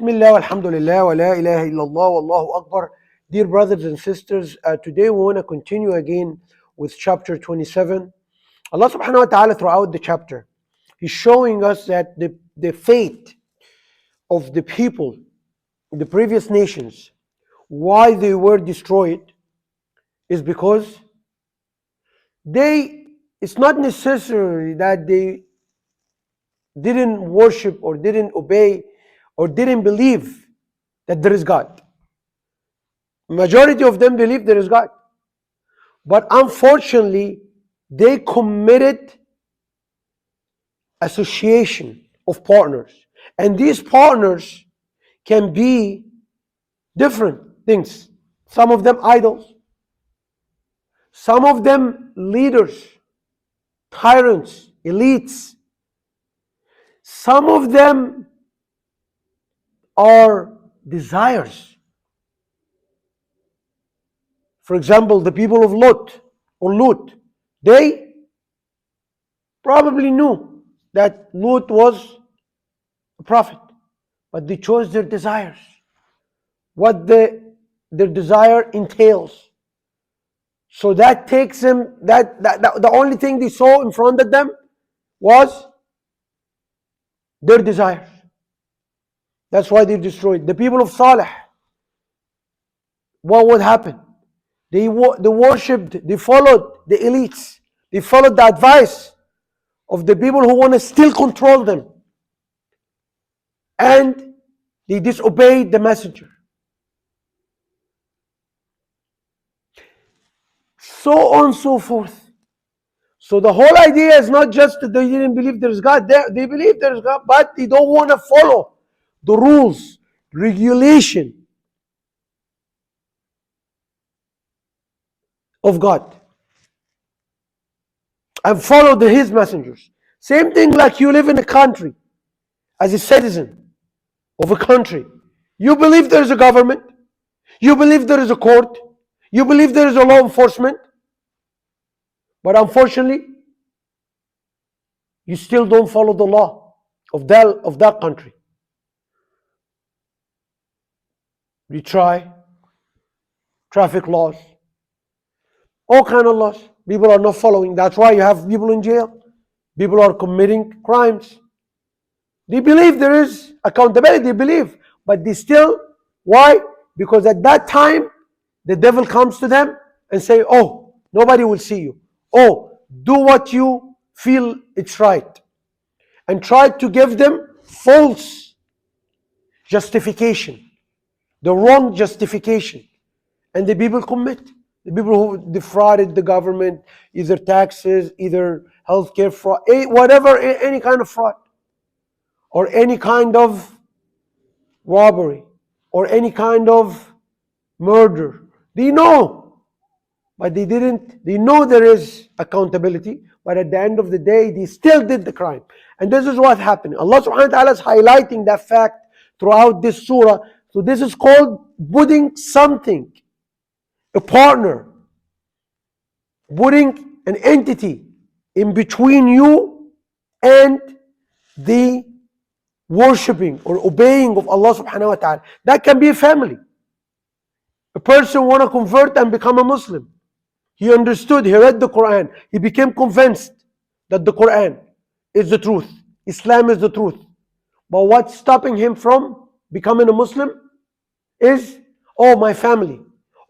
Bismillah, alhamdulillah, wa la ilaha illallah, wallahu akbar. Dear brothers and sisters, today we want to continue again with chapter 27. Allah subhanahu wa ta'ala throughout the chapter, He's showing us that the fate of the people, the previous nations, why they were destroyed is because it's not necessary that they didn't worship or didn't obey or didn't believe that there is God. Majority of them believe there is God. But unfortunately, they committed association of partners. And these partners can be different things. Some of them idols. Some of them leaders, tyrants, elites. Some of them are desires. For example, the people of Lut, they probably knew that Lut was a prophet, but they chose their desires. What their desire entails. So that takes them, that the only thing they saw in front of them was their desires. That's why they destroyed. The people of Saleh, what would happen? They worshipped, they followed the elites. They followed the advice of the people who want to still control them. And they disobeyed the messenger. So on and so forth. So the whole idea is not just that they didn't believe there's God. They believe there's God, but they don't want to follow the rules, regulation of God and follow His messengers. Same thing like you live in a country as a citizen of a country. You believe there is a government. You believe there is a court. You believe there is a law enforcement. But unfortunately, you still don't follow the law of that country. You try traffic laws, all kind of laws. People are not following. That's why you have people in jail. People are committing crimes. They believe there is accountability, they believe, but they still, why? Because at that time, the devil comes to them and say, oh, nobody will see you. Oh, do what you feel it's right. And try to give them false justification, the wrong justification. And the people commit. The people who defrauded the government, either taxes, either healthcare fraud, whatever, any kind of fraud, or any kind of robbery, or any kind of murder. They know, but they didn't. They know there is accountability, but at the end of the day, they still did the crime. And this is what happened. Allah subhanahu wa ta'ala is highlighting that fact throughout this surah. So this is called putting something, a partner, putting an entity in between you and the worshipping or obeying of Allah subhanahu wa ta'ala. That can be a family. A person want to convert and become a Muslim. He understood, he read the Quran, he became convinced that the Quran is the truth, Islam is the truth. But what's stopping him from becoming a Muslim is, oh, my family.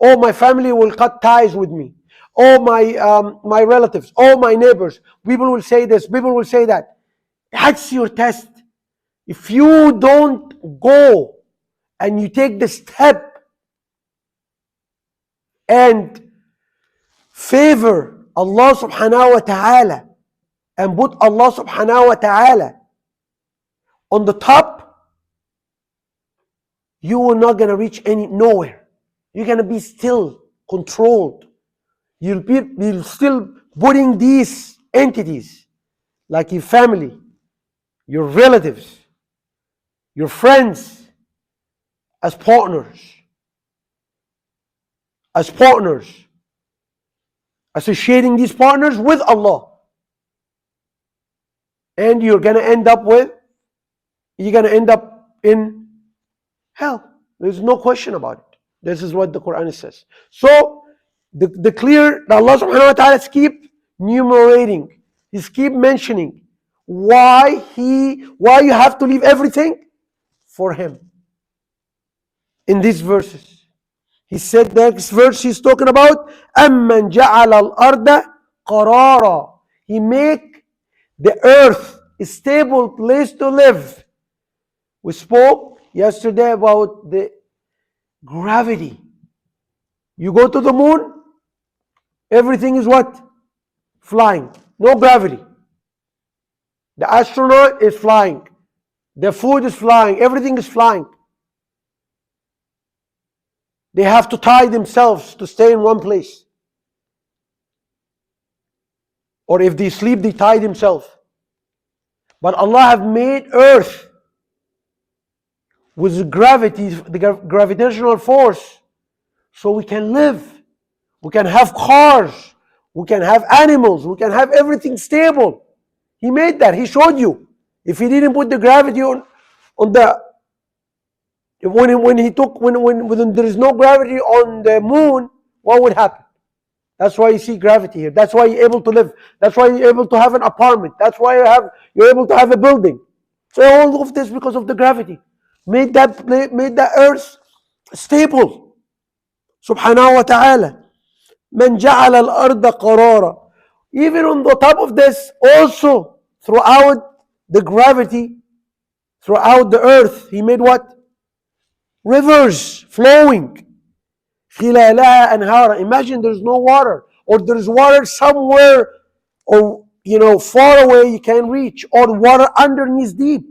Oh, my family will cut ties with me. Oh, my relatives. Oh, my neighbors. People will say this, people will say that. That's your test. If you don't go and you take the step and favor Allah subhanahu wa ta'ala and put Allah subhanahu wa ta'ala on the top, you are not going to reach nowhere. You're going to be still controlled. You'll still putting these entities like your family, your relatives, your friends as partners, associating these partners with Allah. And you're going to end up in hell. There's no question about it. This is what the Quran says. So the clear that Allah subhanahu wa ta'ala keep enumerating, He's keep mentioning why you have to leave everything for Him. In these verses, He said, next verse He's talking about أَمَّنْ جَعَلَ الْأَرْضَ قَرَارًا. He make the earth a stable place to live. We spoke yesterday about the gravity. You go to the moon, everything is what? Flying. No gravity. The astronaut is flying. The food is flying. Everything is flying. They have to tie themselves to stay in one place. Or if they sleep, they tie themselves. But Allah have made earth with gravity, the gravitational force, so we can live. We can have cars. We can have animals. We can have everything stable. He made that. He showed you. If He didn't put the gravity on the when there is no gravity on the moon, what would happen? That's why you see gravity here. That's why you're able to live. That's why you're able to have an apartment. That's why you're able to have a building. So all of this because of the gravity made that earth stable. Subhanahu wa ta'ala. Man ja'ala al-arda qarara. Even on the top of this, also throughout the gravity, throughout the earth, He made what? Rivers flowing. خِلَالَهَا أَنْهَارًا. Imagine there's no water, or there's water somewhere, or far away you can't reach, or water underneath deep.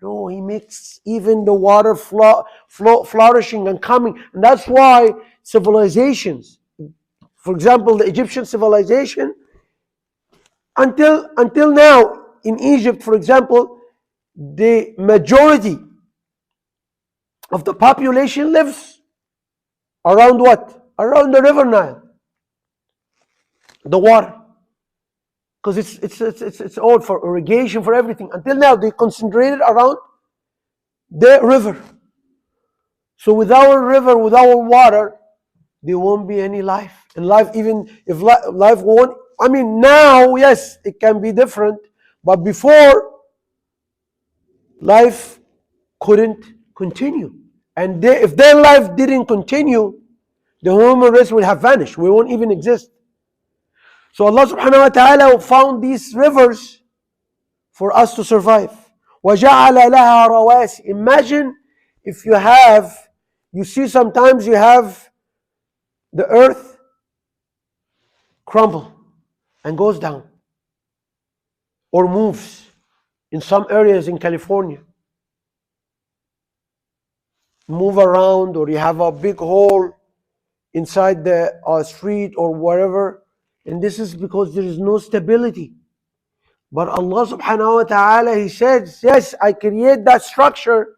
No, He makes even the water flourishing and coming. And that's why civilizations, for example, the Egyptian civilization, until now in Egypt, for example, the majority of the population lives around what? Around the river Nile, the water, because it's all for irrigation, for everything. Until now, they concentrated around the river. So without a river, without water, there won't be any life. And life, even if life won't, now, yes, it can be different, but before, life couldn't continue. And if their life didn't continue, the human race would have vanished. We won't even exist. So Allah subhanahu wa ta'ala found these rivers for us to survive. وَجَعَلَ لَهَا رَوَاسِي. Imagine if you see sometimes you have the earth crumble and goes down or moves in some areas in California. Move around, or you have a big hole inside the street or wherever. And this is because there is no stability. But Allah subhanahu wa ta'ala, He says, yes, I create that structure,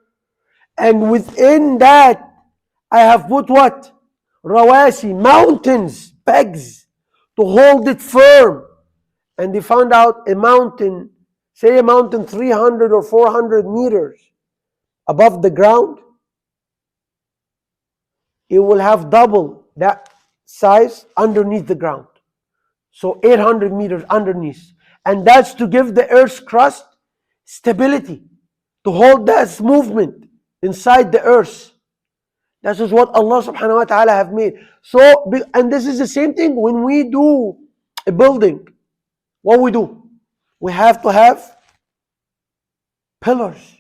and within that I have put what? Rawasi, mountains, pegs, to hold it firm. And they found out a mountain, say a mountain 300 or 400 meters above the ground, it will have double that size underneath the ground. So 800 meters underneath. And that's to give the earth's crust stability, to hold that movement inside the earth. That is what Allah subhanahu wa ta'ala have made. So, and this is the same thing when we do a building. What we do? We have to have pillars.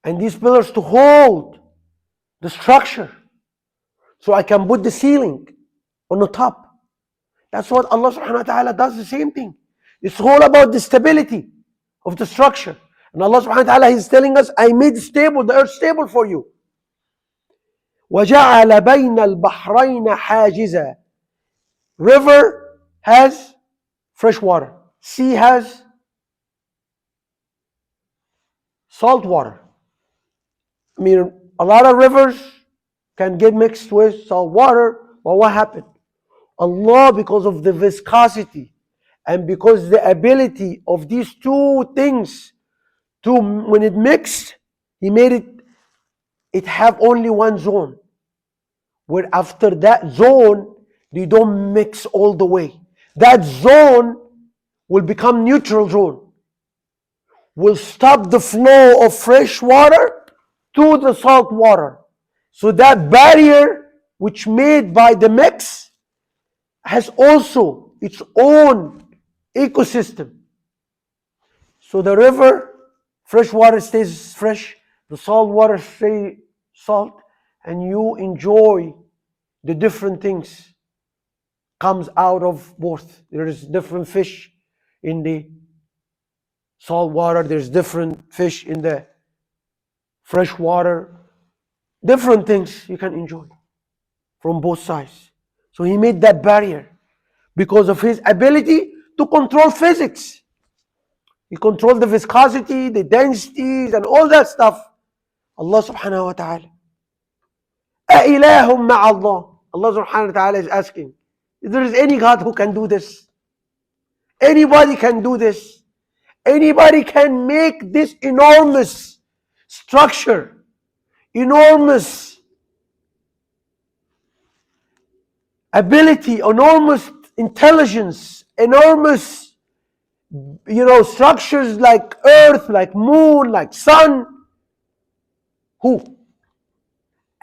And these pillars to hold the structure. So I can put the ceiling on the top. That's what Allah subhanahu wa ta'ala does, the same thing. It's all about the stability of the structure. And Allah subhanahu wa ta'ala is telling us, I made stable, the earth stable for you. وَجَعَلَ بَيْنَ الْبَحْرَيْنَ حَاجِزًا. River has fresh water. Sea has salt water. A lot of rivers can get mixed with salt water, but what happened? Allah, because of the viscosity and because the ability of these two things to, when it mixed, He made it it have only one zone, where after that zone, they don't mix all the way. That zone will become neutral zone, will stop the flow of fresh water to the salt water. So that barrier which made by the mix has also its own ecosystem. So the river, fresh water stays fresh, the salt water stays salt, and you enjoy the different things comes out of both. There is different fish in the salt water, there's different fish in the fresh water, different things you can enjoy from both sides. So he made that barrier because of his ability to control physics. He controlled the viscosity, the densities, and all that stuff. Allah subhanahu wa ta'ala. أَإِلَهٌ مَعَ اللَّهِ. Allah subhanahu wa ta'ala is asking, if there is any God who can do this? Anybody can do this. Anybody can make this enormous structure, enormous ability, enormous intelligence, enormous structures like earth, like moon, like sun. Who?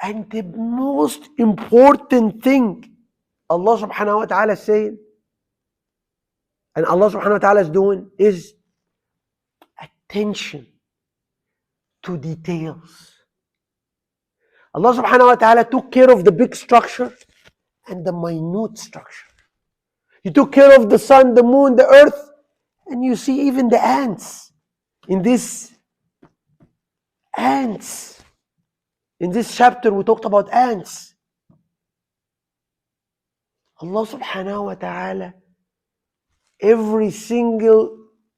And the most important thing Allah subhanahu wa ta'ala is saying, and Allah subhanahu wa ta'ala is doing, is attention to details. Allah subhanahu wa ta'ala took care of the big structure and the minute structure. He took care of the sun, the moon, the earth, and you see even the ants. In this chapter we talked about ants. Allah subhanahu wa ta'ala, every single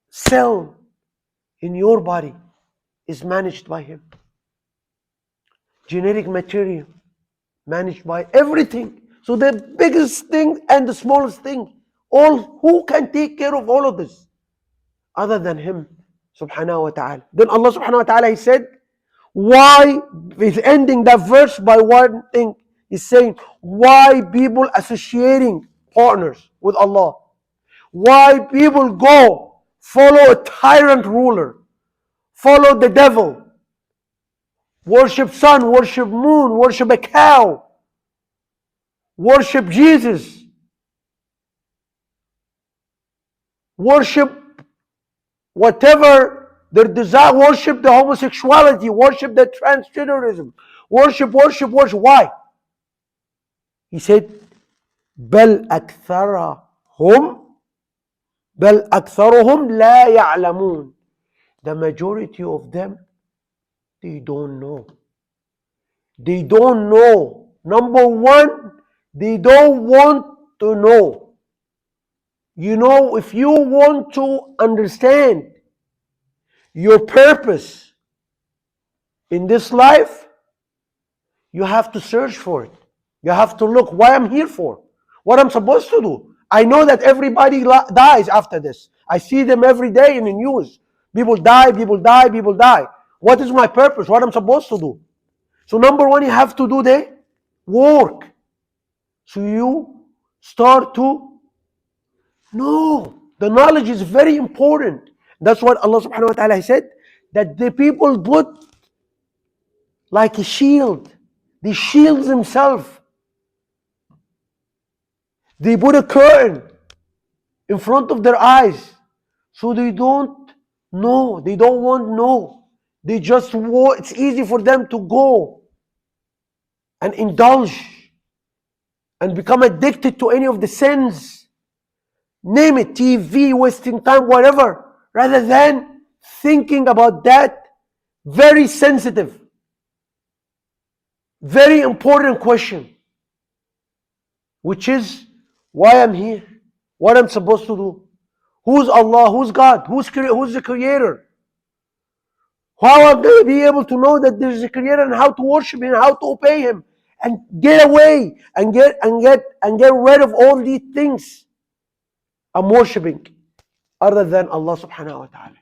cell in your body is managed by Him. Genetic material managed by everything. So the biggest thing and the smallest thing, who can take care of all of this other than Him subhanahu wa ta'ala? Then Allah subhanahu wa ta'ala, He said, why is ending that verse by one thing? He's saying, why people associating partners with Allah? Why people go follow a tyrant ruler, follow the devil, worship sun, worship moon, worship a cow, worship Jesus, worship whatever their desire, worship the homosexuality, worship the transgenderism, worship. Why? He said, بل أكثرهم لا يعلمون. The majority of them, they don't know. They don't know. Number one, they don't want to know. If you want to understand your purpose in this life, you have to search for it. You have to look what I'm here for, what I'm supposed to do. I know that everybody dies after this. I see them every day in the news. People die. What is my purpose? What I'm supposed to do? So number one, you have to do the work. So you start to know. The knowledge is very important. That's what Allah subhanahu wa ta'ala said, that the people put like a shield. They shield themselves. They put a curtain in front of their eyes. So they don't know. They don't want to know. They just want, it's easy for them to go and indulge and become addicted to any of the sins. Name it, TV, wasting time, whatever, rather than thinking about that very sensitive, very important question, which is why I'm here, what I'm supposed to do, who's Allah, who's God, who's the creator, how I'm going to be able to know that there's a creator and how to worship Him, how to obey Him, and get away and get rid of all these things I'm worshiping other than Allah subhanahu wa ta'ala.